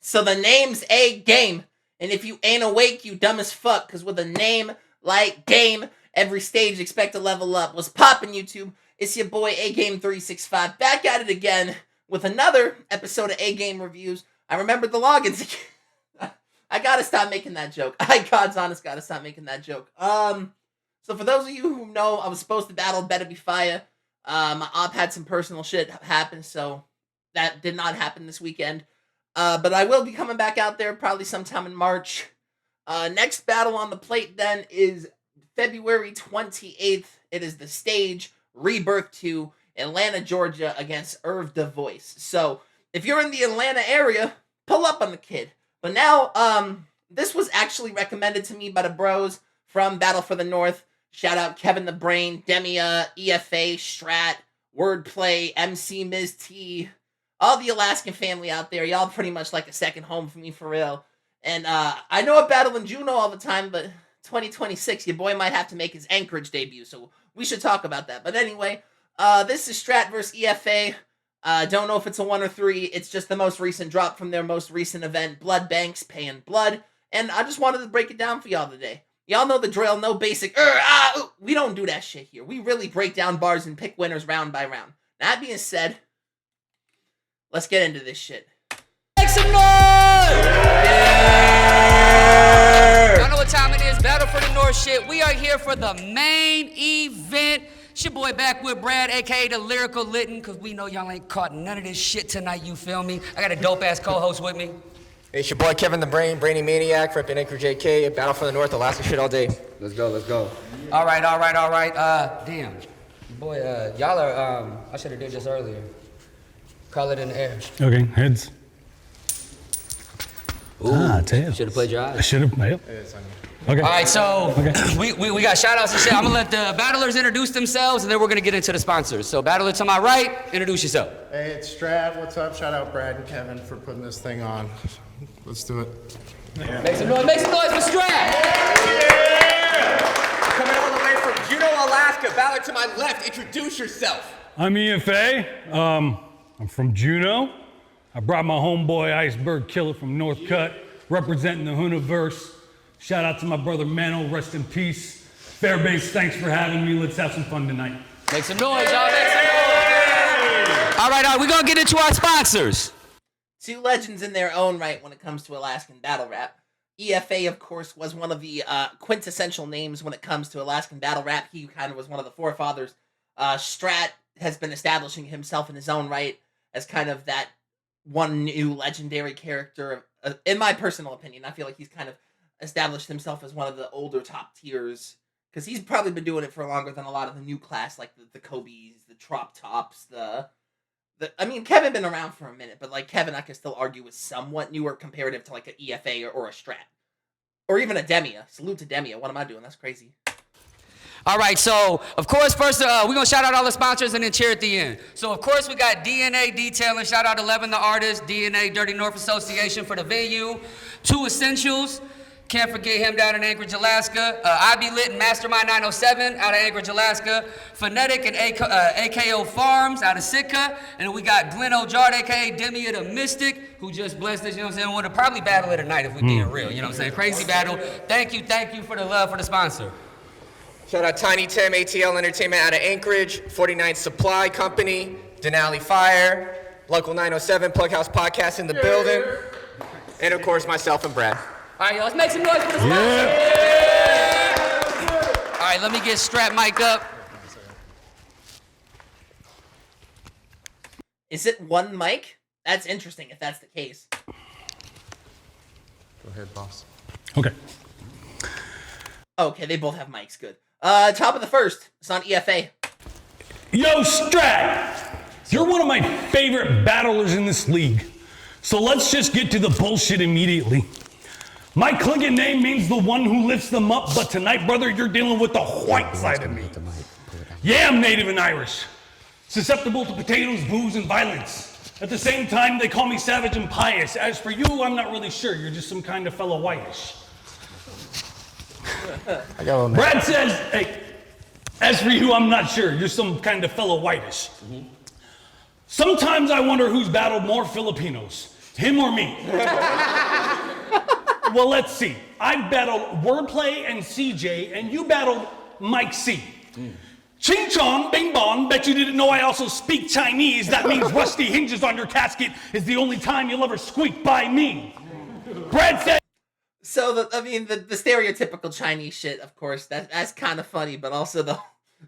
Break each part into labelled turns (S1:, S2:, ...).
S1: So the name's Agame. And if you ain't awake, you dumb as fuck. Because with a name like Game, every stage expect to level up. What's poppin', YouTube? It's your boy Agame365 back at it again with another episode of Agame Reviews. I remembered the logins again. I gotta stop making that joke. I God's honest gotta stop making that joke. So for those of you who know, I was supposed to battle Better Be Fire. My op had some personal shit happen, so that did not happen this weekend. But I will be coming back out there probably sometime in March. Next battle on the plate then is February 28th. It is the Stage Rebirth 2, Atlanta, Georgia against Irv Da Voice. So if you're in the Atlanta area, pull up on the kid. But now, this was actually recommended to me by the bros from Battle for the North. Shout out Kevin the Brain, Demia, EFA, Strat, Wordplay, MC Ms. T, all the Alaskan family out there. Y'all pretty much like a second home for me, for real. And I know I battle in Juneau all the time, but 2026, your boy might have to make his Anchorage debut, so we should talk about that. But anyway, this is Strat versus EFA. Don't know if it's a 1 or 3. It's just the most recent drop from their most recent event, Blood Banks, Paying Blood. And I just wanted to break it down for y'all today. Y'all know the drill, no basic, we don't do that shit here. We really break down bars and pick winners round by round. That being said, let's get into this shit.
S2: Make some noise! Yeah! Y'all know what time it is, Battle for the North shit. We are here for the main event. It's your boy back with Brad, a.k.a. the Lyrical Litton, because we know y'all ain't caught none of this shit tonight, you feel me? I got a dope-ass co-host with me.
S3: It's your boy Kevin the Brain, Brainy Maniac, repping Anchorage JK, Battle for the North, Alaska shit all day.
S4: Let's go, let's go.
S2: All right. Damn. Boy, y'all are, I should have did this earlier. Call it in the air.
S5: Okay, heads.
S2: Ooh,
S5: tails.
S2: Should have played your eyes.
S5: I should have, yep. Okay.
S2: All right, so
S5: okay.
S2: we got shout outs and shit. I'm gonna let the battlers introduce themselves and then we're gonna get into the sponsors. So battler to my right, introduce yourself.
S4: Hey, it's Strat. What's up? Shout out Brad and Kevin for putting this thing on. Let's do it.
S2: Yeah. Make some noise for Strat!
S3: Yeah! Coming all the way from Juneau, Alaska, battler to my left, introduce yourself.
S5: I'm EFA. I'm from Juneau. I brought my homeboy Iceberg Killer from North Cut, representing the Hooniverse. Shout out to my brother Mano, rest in peace. Fairbanks, thanks for having me. Let's have some fun tonight.
S2: Make some noise, y'all. Make some noise. All right, we're gonna get into our sponsors.
S1: Two legends in their own right when it comes to Alaskan battle rap. EFA, of course, was one of the quintessential names when it comes to Alaskan battle rap. He kind of was one of the forefathers. Strat has been establishing himself in his own right as kind of that one new legendary character. In my personal opinion, I feel like he's kind of established himself as one of the older top tiers, because he's probably been doing it for longer than a lot of the new class, like the Kobe's, the Trop Tops, I mean, Kevin been around for a minute, but like Kevin, I can still argue is somewhat newer comparative to like an EFA or a Strat. Or even a Demia. Salute to Demia. What am I doing? That's crazy.
S2: All right, so, of course, first, we're going to shout out all the sponsors and then cheer at the end. So, of course, we got DNA Detailing. Shout out 11 the artist, DNA Dirty North Association for the venue. 2 Essentials. Can't forget him down in Anchorage, Alaska. I Be Lit and Mastermind 907 out of Anchorage, Alaska. Phonetic and AKO Farms out of Sitka. And we got Glenn O'Jard, a.k.a. Demia the Mystic, who just blessed us, you know what I'm saying? We'll probably battle it tonight if we being real, you know what I'm saying? Crazy battle. Thank you for the love for the sponsor.
S3: Shout out Tiny Tim, ATL Entertainment out of Anchorage, 49 Supply Company, Denali Fire, Local 907, Plug House Podcast in the building, and of course myself and Brad.
S2: All right, y'all, let's make some noise for the sponsor.
S3: Yeah.
S2: All right, let me get Strat mic up.
S1: Is it one mic? That's interesting if that's the case.
S4: Go ahead, boss.
S5: Okay.
S1: Okay, they both have mics. Good. Top of the first. It's on EFA.
S5: Yo, Strat! You're one of my favorite battlers in this league. So let's just get to the bullshit immediately. My Klingon name means the one who lifts them up, but tonight, brother, you're dealing with the white side of me. Yeah, I'm Native and Irish. Susceptible to potatoes, booze, and violence. At the same time, they call me savage and pious. As for you, I'm not really sure. You're just some kind of fellow whitish. Brad says, hey, as for you, I'm not sure. You're some kind of fellow whitish. Sometimes I wonder who's battled more Filipinos. Him or me? Well, let's see. I battled Wordplay and CJ, and you battled Mike C. Ching chong, bing bong, bet you didn't know I also speak Chinese. That means rusty hinges on your casket is the only time you'll ever squeak by me. Brad said.
S1: So, the stereotypical Chinese shit, of course, that's kind of funny, but also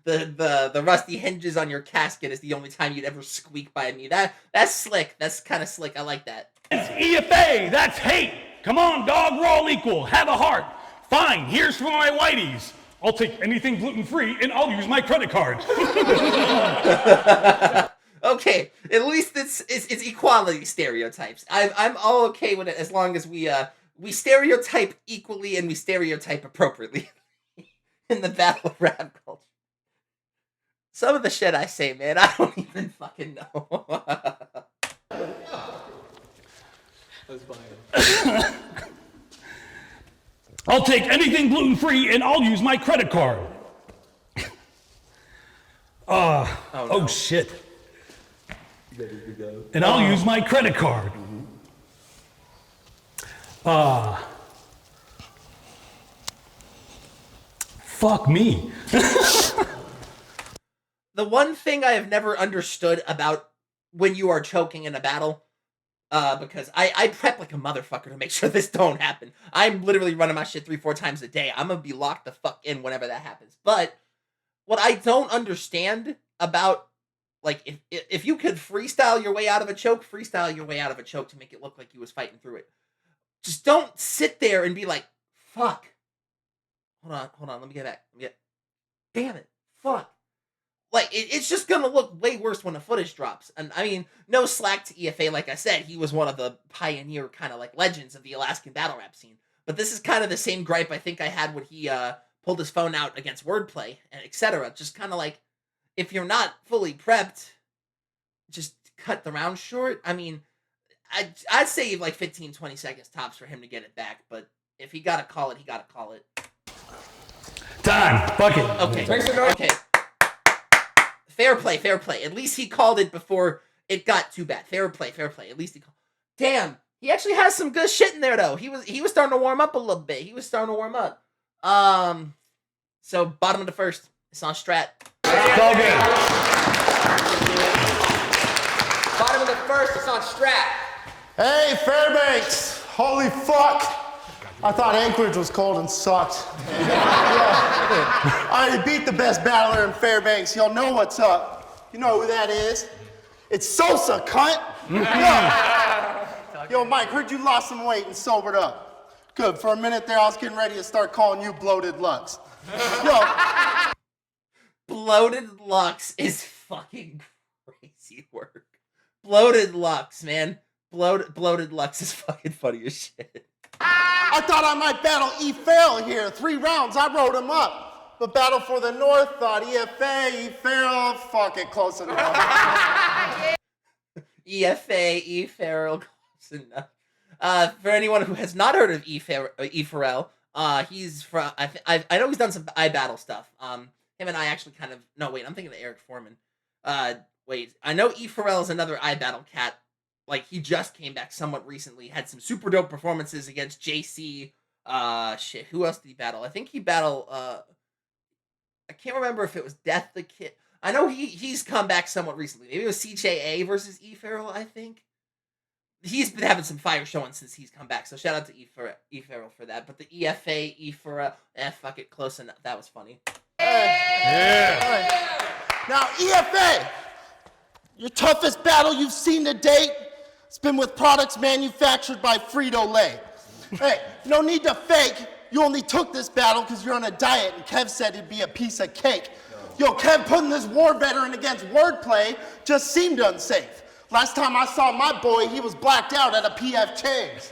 S1: the rusty hinges on your casket is the only time you'd ever squeak by me. That's slick. That's kind of slick. I like that.
S5: It's EFA. That's hate. Come on, dog. We're all equal. Have a heart. Fine. Here's for my whiteys. I'll take anything gluten-free, and I'll use my credit card.
S1: Okay, at least it's equality stereotypes. I'm all okay with it as long as we stereotype equally and we stereotype appropriately in the battle rap culture. Some of the shit I say, man, I don't even fucking know.
S5: I'll take anything gluten-free and I'll use my credit card. Oh shit. And I'll use my credit card. Fuck me.
S1: The one thing I have never understood about when you are choking in a battle, because I prep like a motherfucker to make sure this don't happen. I'm literally running my shit 3-4 times a day. I'm gonna be locked the fuck in whenever that happens. But what I don't understand about, like, if you could freestyle your way out of a choke, freestyle your way out of a choke to make it look like you was fighting through it. Just don't sit there and be like, fuck. Hold on, let me get back. Damn it, fuck. Like, it's just gonna look way worse when the footage drops. And I mean, no slack to EFA, like I said, he was one of the pioneer kind of like legends of the Alaskan battle rap scene. But this is kind of the same gripe I think I had when he pulled his phone out against Wordplay and etc. Just kind of like, if you're not fully prepped, just cut the round short. I mean, I'd say like 15, 20 seconds tops for him to get it back. But if he gotta call it, he gotta call it.
S5: Time. Fuck it.
S1: Okay. Fair play. At least he called it before it got too bad. Fair play. At least he called. Damn, he actually has some good shit in there though. He was starting to warm up a little bit. So bottom of the first, it's on Strat.
S5: It's all good.
S3: Bottom of the first, it's on Strat.
S4: Hey, Fairbanks! Holy fuck! I thought Anchorage was cold and sucked. Yeah. I already beat the best battler in Fairbanks. Y'all know what's up. You know who that is? It's Sosa, cunt! Yo, Mike, heard you lost some weight and sobered up. Good, for a minute there I was getting ready to start calling you Bloated Lux. Yo.
S1: Bloated Lux is fucking crazy work. Bloated Lux, man. Bloated Lux is fucking funny as shit.
S4: I thought I might battle E-Farrell here. 3 rounds, I wrote him up. But Battle for the North thought EFA, E-Farrell, fuck it, close enough.
S1: EFA, E-Farrell, close enough. For anyone who has not heard of E-Farrell, he's from, I know he's done some iBattle stuff. Him and I actually kind of, no wait, I'm thinking of Eric Foreman. Wait, I know E-Farrell is another iBattle cat. Like, he just came back somewhat recently, had some super dope performances against JC. Shit, who else did he battle? I think he battled, I can't remember if it was Death the Kid. I know he's come back somewhat recently. Maybe it was CJA versus E-Farrell, I think. He's been having some fire showing since he's come back, so shout out to E-Farrell for that. But the EFA, E-Farrell, fuck it, close enough. That was funny.
S4: Yeah. Now, EFA, your toughest battle you've seen to date, it's been with products manufactured by Frito-Lay. Hey, no need to fake. You only took this battle because you're on a diet and Kev said it'd be a piece of cake. Yo, Kev putting this war veteran against Wordplay just seemed unsafe. Last time I saw my boy, he was blacked out at a PF Chang's.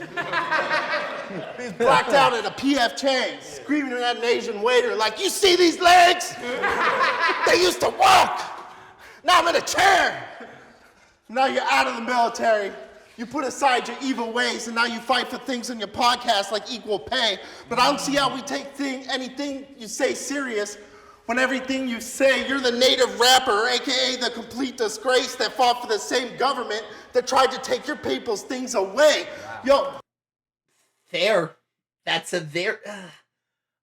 S4: He was blacked out at a PF Chang's, screaming at an Asian waiter like, you see these legs? They used to walk. Now I'm in a chair. Now you're out of the military. You put aside your evil ways, and now you fight for things in your podcast like equal pay. But I don't see how we take anything you say serious when everything you say, you're the native rapper, aka the complete disgrace that fought for the same government that tried to take your people's things away. Yo.
S1: Fair. That's a very...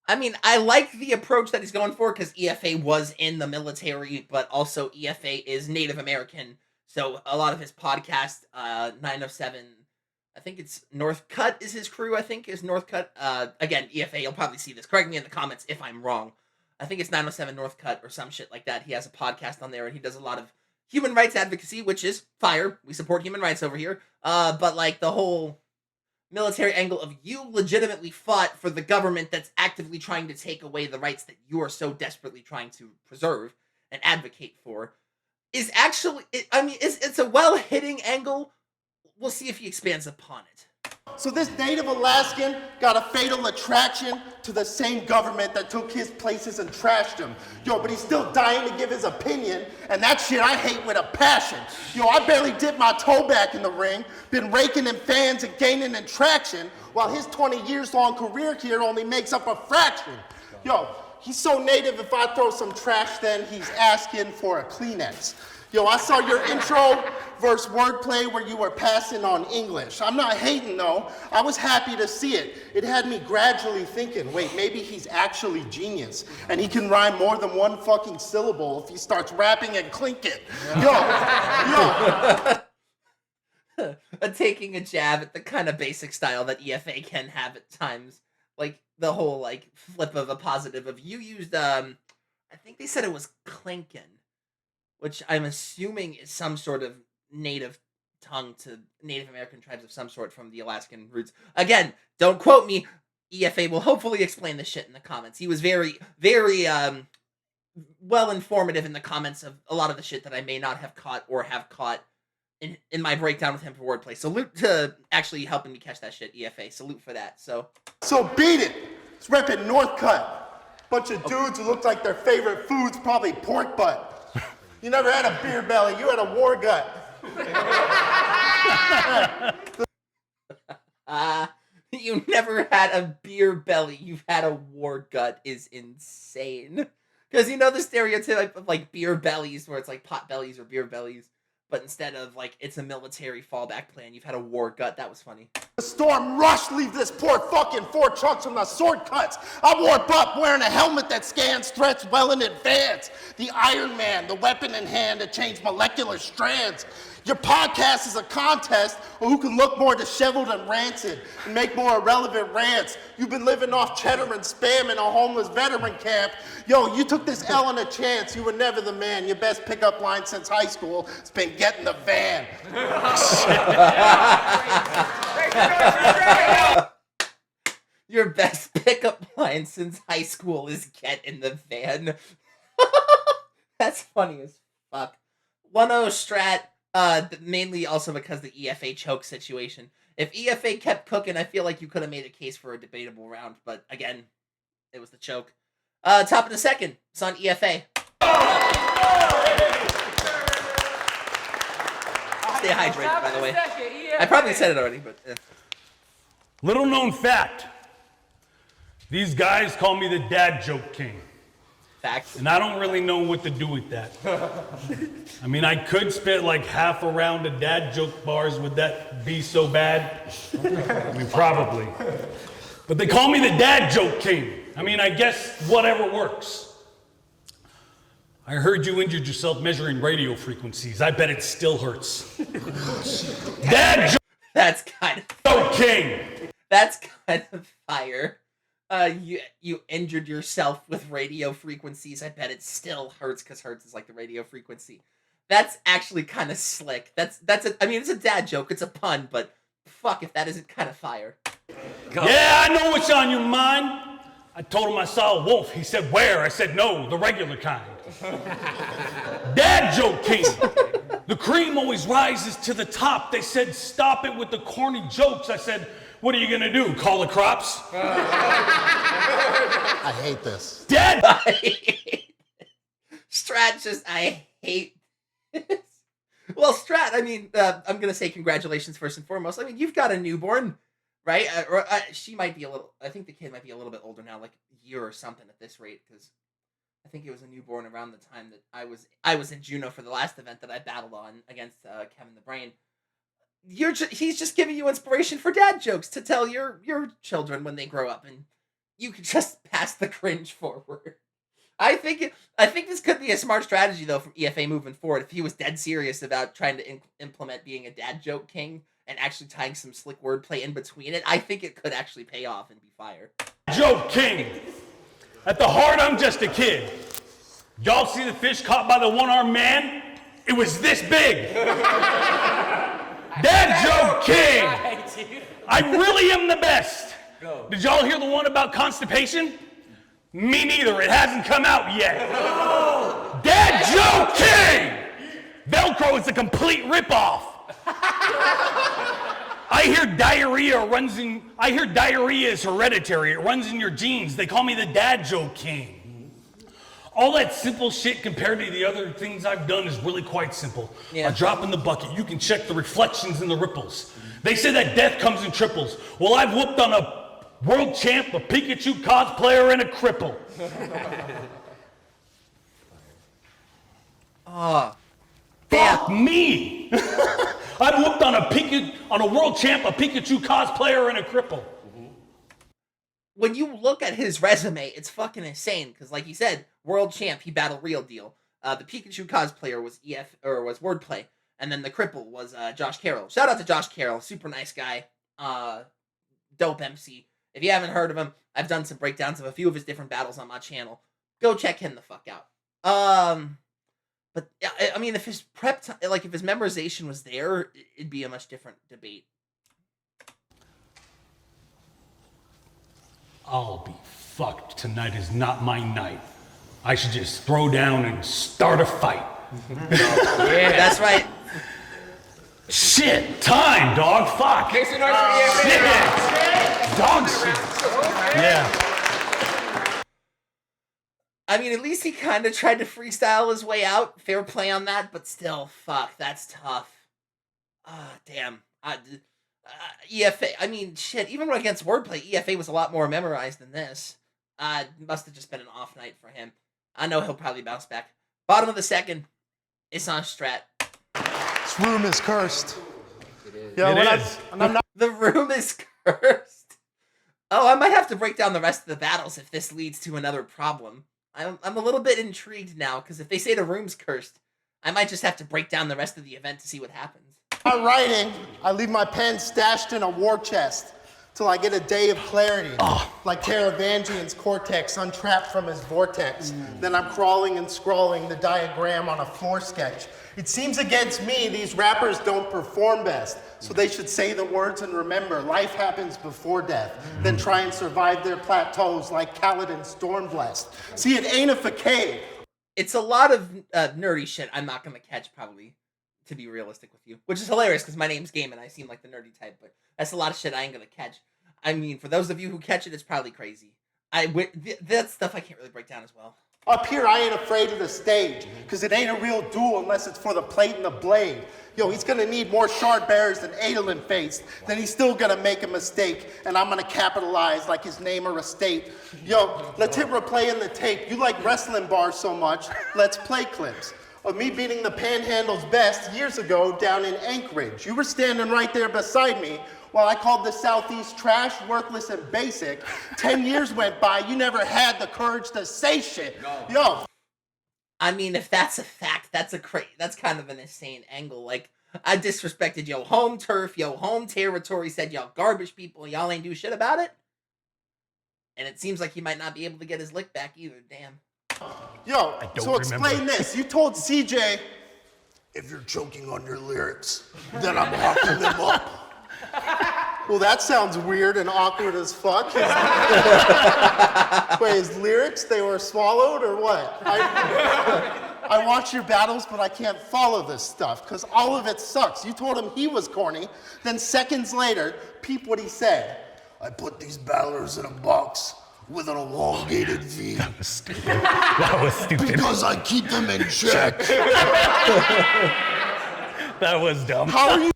S1: I mean, I like the approach that he's going for because EFA was in the military, but also EFA is Native American. So a lot of his podcast, 907, I think it's Northcutt is his crew, I think, is Northcutt. Again, EFA, you'll probably see this. Correct me in the comments if I'm wrong. I think it's 907 Northcutt or some shit like that. He has a podcast on there, and he does a lot of human rights advocacy, which is fire. We support human rights over here. But, like, the whole military angle of you legitimately fought for the government that's actively trying to take away the rights that you are so desperately trying to preserve and advocate for is actually, it's a well-hitting angle. We'll see if he expands upon it.
S4: So this native Alaskan got a fatal attraction to the same government that took his places and trashed him. Yo, but he's still dying to give his opinion, and that shit I hate with a passion. Yo, I barely dipped my toe back in the ring, been raking in fans and gaining in traction, while his 20 years long career here only makes up a fraction. Yo, he's so native, if I throw some trash, then he's asking for a Kleenex. Yo, I saw your intro verse wordplay where you were passing on English. I'm not hating though. I was happy to see it. It had me gradually thinking, wait, maybe he's actually genius and he can rhyme more than one fucking syllable if he starts rapping and clinking. Yo.
S1: Taking a jab at the kind of basic style that EFA can have at times. Like the whole like flip of a positive of you used, I think they said it was clinkin', which I'm assuming is some sort of native tongue to Native American tribes of some sort from the Alaskan roots. Again, don't quote me. EFA will hopefully explain this shit in the comments. He was very, very well informative in the comments of a lot of the shit that I may not have caught or have caught in my breakdown with him for wordplay. Salute to actually helping me catch that shit, EFA. Salute for that. So
S4: beat it. It's repping Northcutt. Bunch of dudes who look like their favorite food's probably pork butt. You never had a beer belly, you had a war gut.
S1: You never had a beer belly, you've had a war gut is insane. Because you know the stereotype of like beer bellies where it's like pot bellies or beer bellies, but instead of like it's a military fallback plan, you've had a war gut. That was funny.
S4: The storm rushed, leave this poor fucking 4 trucks from the sword cuts. I warp up wearing a helmet that scans threats well in advance. The Iron Man, the weapon in hand to change molecular strands. Your podcast is a contest of who can look more disheveled and rancid and make more irrelevant rants. You've been living off cheddar and spam in a homeless veteran camp. Yo, you took this L on a chance. You were never the man. Your best pickup line since high school has been get in the van.
S1: Your best pickup line since high school is get in the van. That's funny as fuck. 1-0 Strat, mainly also because the EFA choke situation. If EFA kept cooking, I feel like you could have made a case for a debatable round, but again, it was the choke. Top of the second, it's on EFA. Stay hydrated, by the way. I probably said it already, but...
S5: Little known fact. These guys call me the dad joke king.
S1: Facts.
S5: And I don't really know what to do with that. I mean, I could spit like half a round of dad joke bars. Would that be so bad? I mean, probably. But they call me the dad joke king. I mean, I guess whatever works. I heard you injured yourself measuring radio frequencies. I bet it still hurts. Dad joke.
S1: That's kind of...
S5: Joke king.
S1: That's kind of fire. You injured yourself with radio frequencies. I bet it still hurts because hertz is like the radio frequency. That's actually kind of slick. I mean, it's a dad joke. It's a pun, but fuck if that isn't kind of fire.
S5: Yeah, I know what's on your mind. I told him I saw a wolf. He said, where? I said, no, the regular kind. Dad joke king. The cream always rises to the top. They said, stop it with the corny jokes. I said, what are you gonna do, call the crops?
S4: I hate this.
S5: Dad!
S1: Strat just, I hate this. Well, Strat, I mean, I'm gonna say congratulations first and foremost. I mean, you've got a newborn, right? She might be a little, I think the kid might be a little bit older now, like a year or something at this rate, because I think it was a newborn around the time that I was in Juneau for the last event that I battled on against Kevin the Brain. He's just giving you inspiration for dad jokes to tell your children when they grow up, and you can just pass the cringe forward. I think this could be a smart strategy though from EFA moving forward. If he was dead serious about trying to implement being a dad joke king and actually tying some slick wordplay in between it, I think it could actually pay off and be fire.
S5: Joke king. At the heart, I'm just a kid. Y'all see the fish caught by the one-armed man? It was this big. Dad joke king. I really am the best. Did y'all hear the one about constipation? Me neither. It hasn't come out yet. Dad joke king. Velcro is a complete ripoff. I hear diarrhea is hereditary. It runs in your genes. They call me the dad joke king. All that simple shit compared to the other things I've done is really quite simple.
S1: Yeah.
S5: A drop in the bucket. You can check the reflections in the ripples. They say that death comes in triples. Well, I've whooped on a world champ, a Pikachu cosplayer, and a cripple.
S1: Oh,
S5: Fuck me! I've whooped on a world champ, a Pikachu cosplayer, and a cripple.
S1: when you look at his resume, it's fucking insane. Because, like you said, world champ, he battled Real Deal. The Pikachu cosplayer was was Wordplay, and then the cripple was Josh Carroll. Shout out to Josh Carroll, super nice guy, dope MC. If you haven't heard of him, I've done some breakdowns of a few of his different battles on my channel. Go check him the fuck out. But I mean, if his prep time, like if his memorization was there, it'd be a much different debate.
S5: I'll be fucked. Tonight is not my night. I should just throw down and start a fight.
S1: Yeah, that's right.
S5: Shit, time, dog. Fuck.
S3: Make some noise for EFA.
S5: Shit. Dog shit. Yeah.
S1: I mean, at least he kind of tried to freestyle his way out. Fair play on that, but still, fuck, that's tough. Damn. EFA, I mean, shit, even against Wordplay, EFA was a lot more memorized than this. Must have just been an off night for him. I know he'll probably bounce back. Bottom of the second, it's on Strat.
S4: This room is cursed.
S5: It is.
S1: The room is cursed. Oh, I might have to break down the rest of the battles if this leads to another problem. I'm a little bit intrigued now, because if they say the room's cursed, I might just have to break down the rest of the event to see what happens.
S4: I'm writing, I leave my pen stashed in a war chest till I get a day of clarity. Like Taravangian's cortex untrapped from his vortex. Then I'm crawling and scrawling the diagram on a floor sketch. It seems against me these rappers don't perform best, so they should say the words and remember life happens before death, then try and survive their plateaus like Kaladin Stormblessed. See, it ain't a facade.
S1: It's a lot of nerdy shit I'm not going to catch, probably, to be realistic with you. Which is hilarious, because my name's Game and I seem like the nerdy type, but that's a lot of shit I ain't going to catch. I mean, for those of you who catch it, it's probably crazy. That stuff I can't really break down as well.
S4: Up here, I ain't afraid of the stage, because it ain't a real duel unless it's for the plate and the blade. Yo, he's gonna need more shard bearers than Adolin faced, then he's still gonna make a mistake, and I'm gonna capitalize like his name or estate. Yo, let's hit replay in the tape. You like wrestling bars so much, let's play clips of me beating the Panhandle's best years ago down in Anchorage. You were standing right there beside me while I called the Southeast trash, worthless, and basic. 10 years went by, you never had the courage to say shit. Yo.
S1: I mean, if that's a fact, that's kind of an insane angle. Like, I disrespected yo home turf, yo home territory, said y'all garbage people, y'all ain't do shit about it. And it seems like he might not be able to get his lick back either, damn.
S4: Yo, so explain
S5: remember.
S4: this. You told CJ, if you're choking on your lyrics, then I'm locking them up. Well, that sounds weird and awkward as fuck. Wait, his lyrics, they were swallowed or what? I watch your battles, but I can't follow this stuff, because all of it sucks. You told him he was corny, then seconds later, peep what he said. I put these battlers in a box with an elongated V.
S5: That was stupid. That was stupid.
S4: Because I keep them in check.
S5: That was dumb.
S4: How are you?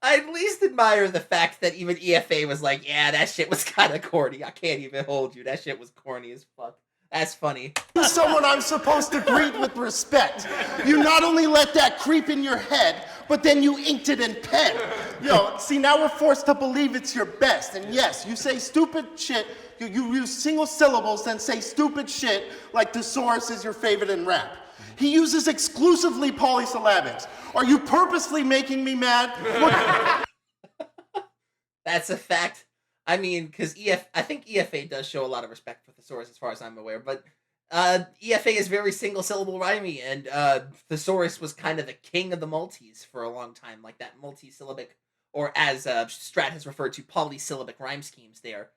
S1: I at least admire the fact that even EFA was like, yeah, that shit was kind of corny. I can't even hold you. That shit was corny as fuck. That's funny.
S4: You're someone I'm supposed to greet with respect. You not only let that creep in your head, but then you inked it in pen. Yo, see, now we're forced to believe it's your best. And yes, you say stupid shit, you use single syllables, then say stupid shit like Thesaurus is your favorite in rap. He uses exclusively polysyllabics. Are you purposely making me mad?
S1: That's a fact. I mean, because I think EFA does show a lot of respect for Thesaurus as far as I'm aware, but EFA is very single-syllable rhymey, and Thesaurus was kind of the king of the multis for a long time, like that multi-syllabic, or as Strat has referred to, polysyllabic rhyme schemes there.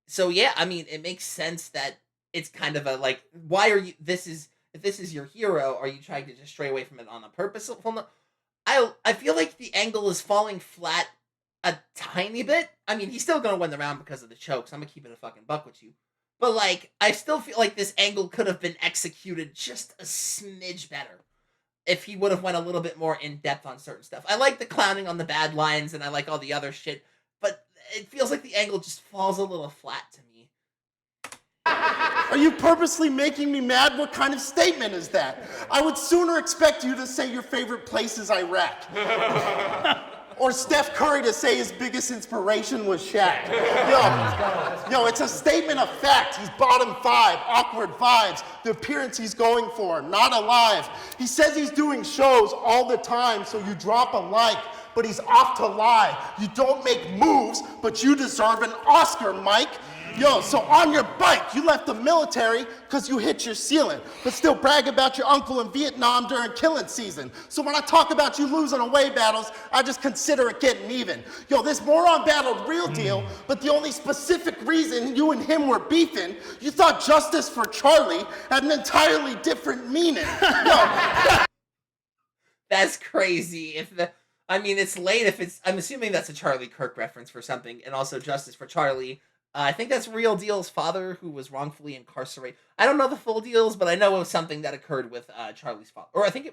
S1: So yeah, I mean, it makes sense that it's kind of a, like, why are you, if this is your hero, are you trying to just stray away from it on a purposeful note? I feel like the angle is falling flat a tiny bit. I mean, he's still gonna win the round because of the chokes. I'm gonna keep it a fucking buck with you. But, like, I still feel like this angle could have been executed just a smidge better if he would have went a little bit more in-depth on certain stuff. I like the clowning on the bad lines, and I like all the other shit, but it feels like the angle just falls a little flat to me.
S4: Are you purposely making me mad? What kind of statement is that? I would sooner expect you to say your favorite place is Iraq. Or Steph Curry to say his biggest inspiration was Shaq. Yo, it's a statement of fact. He's bottom 5, awkward vibes, the appearance he's going for, not alive. He says he's doing shows all the time, so you drop a like, but he's off to lie. You don't make moves, but you deserve an Oscar, Mike. Yo, so on your bike, you left the military because you hit your ceiling, but still brag about your uncle in Vietnam during killing season. So when I talk about you losing away battles, I just consider it getting even. Yo, this moron battled real deal, but the only specific reason you and him were beefing, you thought justice for Charlie had an entirely different meaning. Yo.
S1: That's crazy. I mean, it's late if it's, I'm assuming that's a Charlie Kirk reference for something, and also justice for Charlie. I think that's Real Deal's father, who was wrongfully incarcerated. I don't know the full deals, but I know it was something that occurred with Charlie's father. Or I think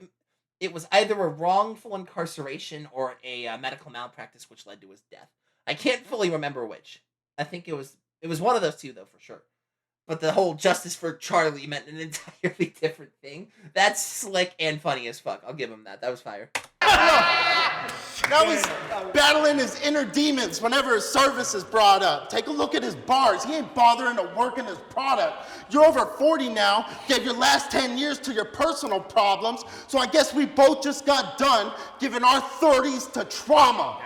S1: it was either a wrongful incarceration or a medical malpractice, which led to his death. I can't fully remember which. I think it was one of those two, though, for sure. But the whole justice for Charlie meant an entirely different thing. That's slick and funny as fuck. I'll give him that. That was fire.
S4: Now he's battling his inner demons whenever his service is brought up. Take a look at his bars. He ain't bothering to work in his product. You're over 40 now, gave your last 10 years to your personal problems, so I guess we both just got done giving our 30s to trauma.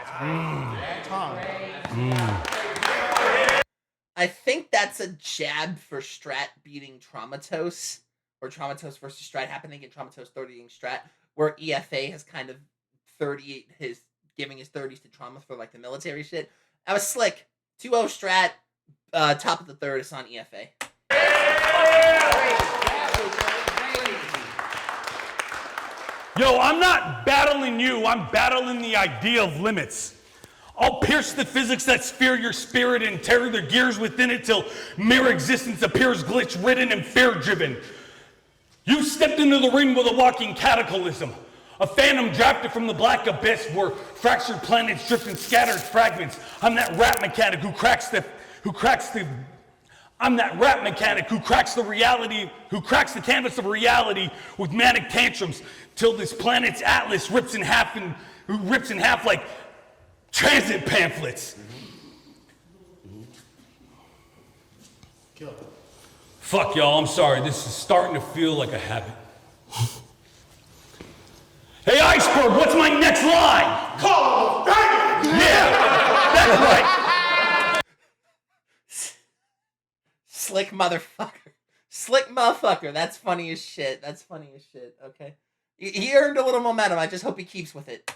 S1: I think that's a jab for Strat beating Traumatos, or Traumatos versus Strat happening in Traumatos 30ing Strat, where EFA has kind of giving his 30s to Trauma for like the military shit. That was slick. 2-0 Strat, top of the third is on EFA.
S5: Yo, I'm not battling you, I'm battling the idea of limits. I'll pierce the physics that sphere your spirit and tear the gears within it till mere existence appears glitch-ridden and fear-driven. You stepped into the ring with a walking cataclysm, a phantom drafted from the black abyss where fractured planets drift in scattered fragments. I'm that rap mechanic who cracks the canvas of reality with manic tantrums till this planet's atlas rips in half like transit pamphlets. Fuck y'all, I'm sorry. This is starting to feel like a habit. Hey, Iceberg, what's my next line?
S4: Call him a faggot!
S5: Yeah, that's right.
S1: Slick motherfucker. Slick motherfucker. That's funny as shit. That's funny as shit. Okay. He earned a little momentum. I just hope he keeps with it.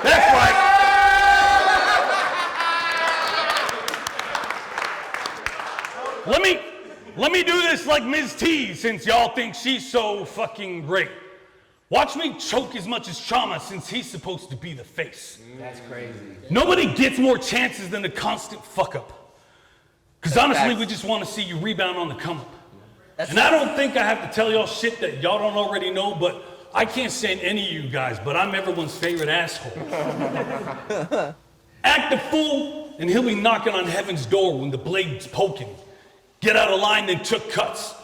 S5: That's right. Let me do this like Ms. T, since y'all think she's so fucking great. Watch me choke as much as Trauma, since he's supposed to be the face.
S2: That's crazy.
S5: Nobody gets more chances than a constant fuck up. Because honestly, we just want to see you rebound on the come up. And I don't think I have to tell y'all shit that y'all don't already know, but I can't stand any of you guys, but I'm everyone's favorite asshole. Act the fool, and he'll be knocking on heaven's door when the blade's poking. get out of line, then took cuts.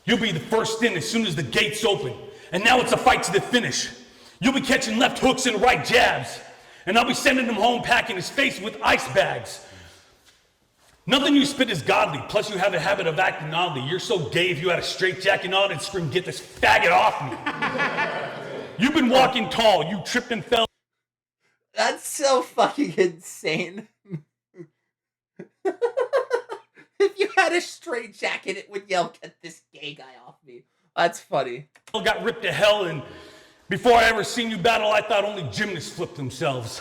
S5: You'll be the first in as soon as the gates open. And now it's a fight to the finish. You'll be catching left hooks and right jabs. And I'll be sending him home packing his face with ice bags. Nothing you spit is godly, plus you have a habit of acting oddly. You're so gay if you had a straitjacket on and scream, "Get this faggot off me." You've been walking tall, you tripped and fell.
S1: That's so fucking insane. If you had a straight jacket, it would yell, "Get this gay guy off me." That's funny.
S5: Got ripped to hell, and before I ever seen you battle, I thought only gymnasts flipped themselves.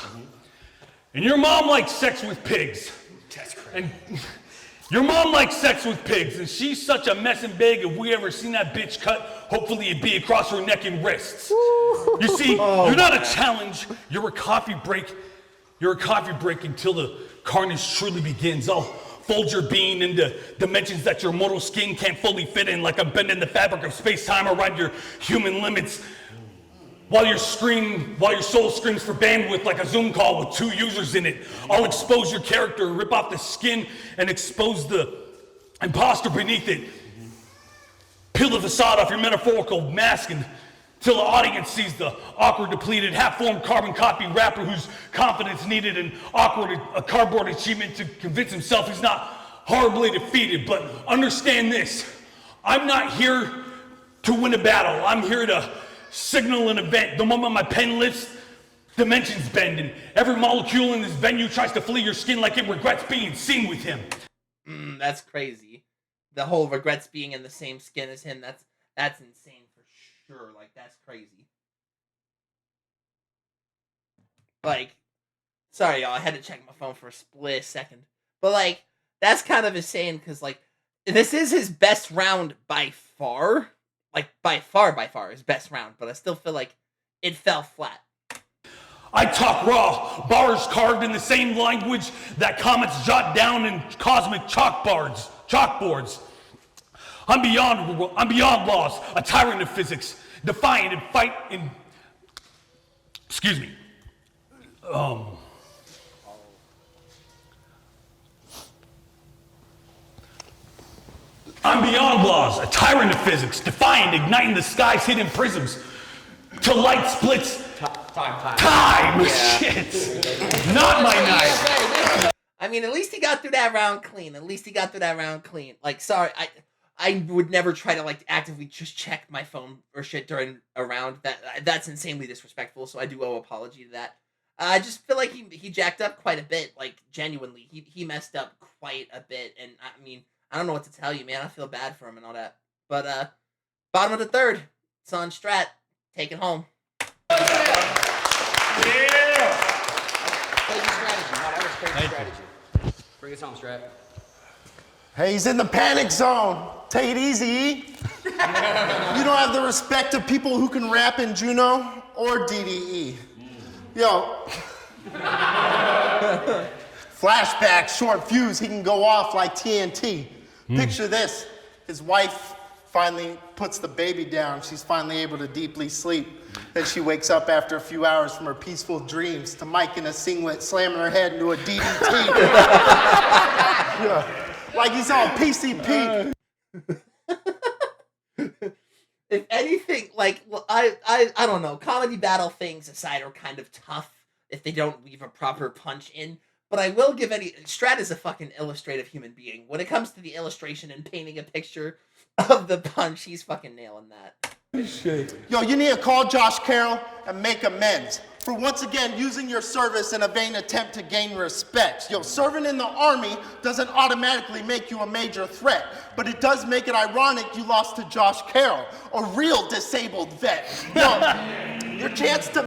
S5: And your mom likes sex with pigs.
S3: That's crazy.
S5: And your mom likes sex with pigs, and she's such a mess and big. If we ever seen that bitch cut, hopefully it'd be across her neck and wrists. You see, you're not a challenge. You're a coffee break. You're a coffee break until the carnage truly begins. I'll fold your being into dimensions that your mortal skin can't fully fit in, like I'm bending the fabric of space-time around your human limits. While your soul screams for bandwidth like a Zoom call with 2 users in it. I'll expose your character, rip off the skin, and expose the imposter beneath it. Peel the facade off your metaphorical mask until the audience sees the awkward, depleted, half-formed carbon copy rapper whose confidence needed a cardboard achievement to convince himself he's not horribly defeated. But understand this, I'm not here to win a battle. I'm here to signal an event. The moment my pen lifts, dimensions bend, and every molecule in this venue tries to flee your skin like it regrets being seen with him.
S1: That's crazy. The whole regrets being in the same skin as him, that's insane for sure. Like, that's crazy. Like, sorry y'all, I had to check my phone for a split second. But like, that's kind of insane, because like, this is his best round by far. Like, by far, his best round, but I still feel like it fell flat.
S5: I talk raw, bars carved in the same language that comets jot down in cosmic chalkboards. I'm beyond laws, a tyrant of physics, defiant and fight in... Excuse me. I'm beyond laws, a tyrant of physics, defiant, igniting the sky's hidden prisms. Till light splits. Time!
S3: Yeah.
S5: Shit! Not my night.
S1: I mean, at least he got through that round clean. Like, sorry, I would never try to like actively just check my phone or shit during a round. That's insanely disrespectful, so I do owe apology to that. I just feel like he jacked up quite a bit, like, genuinely. He messed up quite a bit, and I mean, I don't know what to tell you, man. I feel bad for him and all that. But, bottom of the third, it's on Strat. Take it home.
S3: Crazy strategy. No, that was crazy strategy.
S2: Bring us home, Strat.
S4: Hey, he's in the panic zone. Take it easy, E. You don't have the respect of people who can rap in Juno or DDE. Yo. Flashback, short fuse, he can go off like TNT. Picture this, his wife finally puts the baby down. She's finally able to deeply sleep. Then she wakes up after a few hours from her peaceful dreams to Mike in a singlet slamming her head into a DDT. Yeah. Like he's on PCP.
S1: If anything, like, well, I don't know, comedy battle things aside are kind of tough if they don't leave a proper punch in. But I will give Strat is a fucking illustrative human being. When it comes to the illustration and painting a picture of the punch, he's fucking nailing that.
S5: Shit.
S4: Yo, you need to call Josh Carroll and make amends for once again using your service in a vain attempt to gain respect. Yo, serving in the army doesn't automatically make you a major threat, but it does make it ironic you lost to Josh Carroll, a real disabled vet. Yo, your chance to...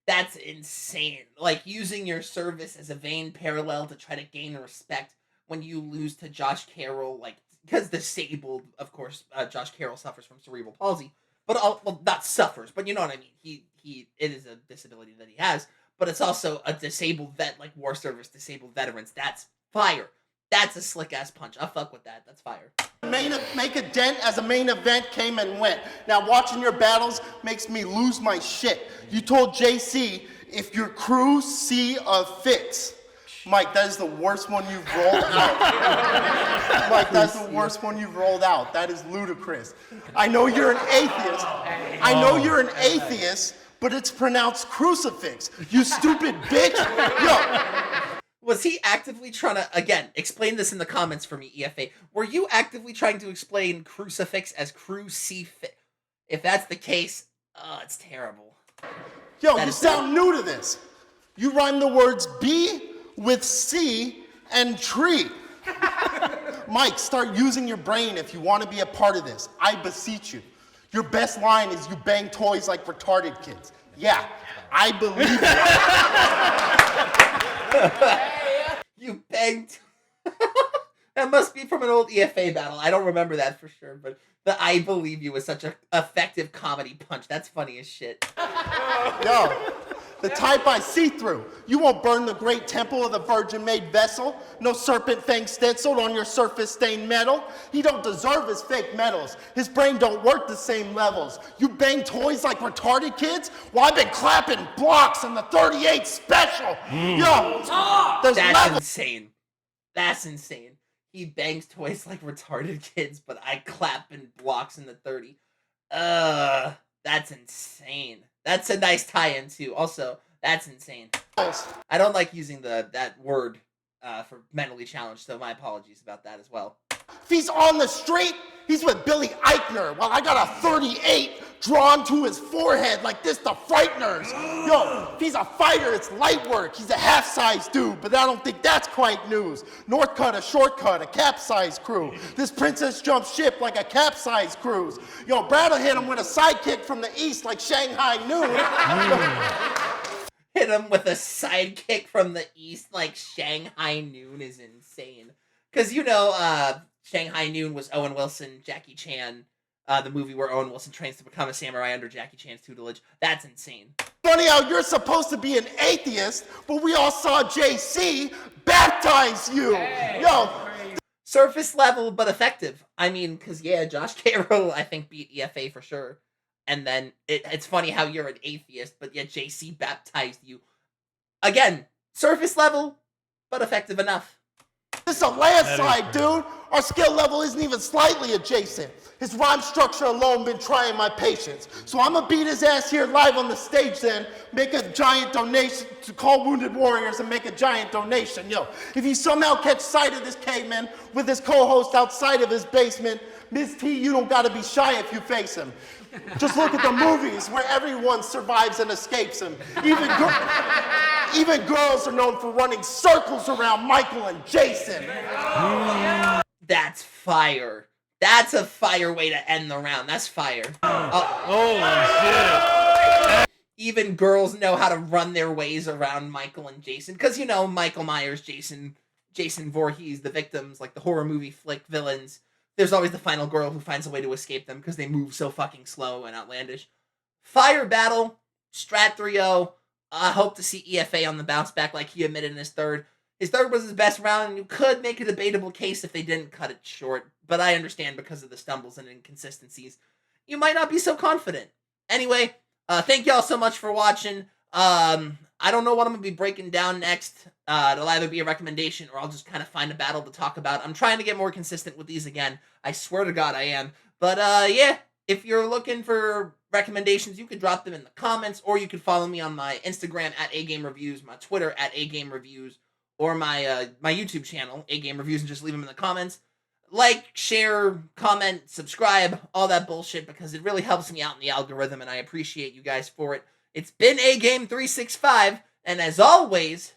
S1: That's insane. Like, using your service as a vain parallel to try to gain respect when you lose to Josh Carroll, like, because disabled, of course, Josh Carroll suffers from cerebral palsy, but well, not suffers, but you know what I mean. It is a disability that he has, but it's also a disabled vet, like war service disabled veterans. That's fire. That's a slick ass punch. I'll fuck with that. That's fire.
S4: Make a dent as a main event came and went. Now watching your battles makes me lose my shit. You told JC if your crew see a fix. Mike, that is the worst one you've rolled out. Mike, that's the worst one you've rolled out. That is ludicrous. I know you're an atheist. But it's pronounced crucifix. You stupid bitch. Yo.
S1: Was he actively trying to, again, explain this in the comments for me, EFA. Were you actively trying to explain crucifix as crucifix? If that's the case, it's terrible.
S4: Yo, you sound new to this. You rhyme the words B with C and tree. Mike, start using your brain if you want to be a part of this. I beseech you. Your best line is you bang toys like retarded kids. Yeah, I believe it.
S1: You banged. That must be from an old EFA battle. I don't remember that for sure, but the I believe you was such an effective comedy punch. That's funny as shit.
S4: Yo, the type I see through. You won't burn the great temple of the virgin-made vessel. No serpent fang stenciled on your surface-stained metal. He don't deserve his fake medals. His brain don't work the same levels. You bang toys like retarded kids? Well, I've been clapping blocks in the 38 special. Yo,
S1: that's insane. That's insane. He bangs toys like retarded kids, but I clap in blocks in the 30. That's insane. That's a nice tie-in too. Also, that's insane. I don't like using that word for mentally challenged, so my apologies about that as well.
S4: If he's on the street, he's with Billy Eichner, while I got a 38 drawn to his forehead like this to frighteners. Yo, if he's a fighter, it's light work. He's a half-size dude, but I don't think that's quite news. North cut, a shortcut, a capsized crew. This princess jumps ship like a capsized cruise. Yo, Brad will hit him with a sidekick from the east like Shanghai Noon.
S1: Hit him with a sidekick from the east like Shanghai Noon is insane. Because, Shanghai Noon was Owen Wilson, Jackie Chan, the movie where Owen Wilson trains to become a samurai under Jackie Chan's tutelage. That's insane.
S4: Funny how you're supposed to be an atheist, but we all saw JC baptize you. Hey, yo.
S1: Surface level, but effective. I mean, because, Josh Cairo, I think, beat EFA for sure. And then it's funny how you're an atheist, but yet JC baptized you. Again, surface level, but effective enough.
S4: This is a landslide, dude. Our skill level isn't even slightly adjacent. His rhyme structure alone been trying my patience. So I'm gonna beat his ass here live on the stage then, make a giant donation, to call Wounded Warriors and make a giant donation. Yo, if you somehow catch sight of this caveman with his co-host outside of his basement, Ms. T, you don't gotta be shy if you face him. Just look at the movies where everyone survives and escapes him. Even girls are known for running circles around Michael and Jason.
S1: That's fire. That's a fire way to end the round. That's fire.
S5: Holy shit.
S1: Even girls know how to run their ways around Michael and Jason. Because, Michael Myers, Jason Voorhees, the victims, like the horror movie flick villains. There's always the final girl who finds a way to escape them because they move so fucking slow and outlandish. Fire battle, Strat 3-0. I hope to see EFA on the bounce back like he admitted in his third. His third was his best round, and you could make a debatable case if they didn't cut it short. But I understand because of the stumbles and inconsistencies. You might not be so confident. Anyway, thank y'all so much for watching. I don't know what I'm going to be breaking down next. It'll either be a recommendation or I'll just kind of find a battle to talk about. I'm trying to get more consistent with these again. I swear to God I am. But if you're looking for recommendations, you could drop them in the comments, or you could follow me on my Instagram at AGameReviews, my Twitter at AGameReviews, or my YouTube channel, AGameReviews, and just leave them in the comments. Like, share, comment, subscribe, all that bullshit, because it really helps me out in the algorithm, and I appreciate you guys for it. It's been AGame365, and as always,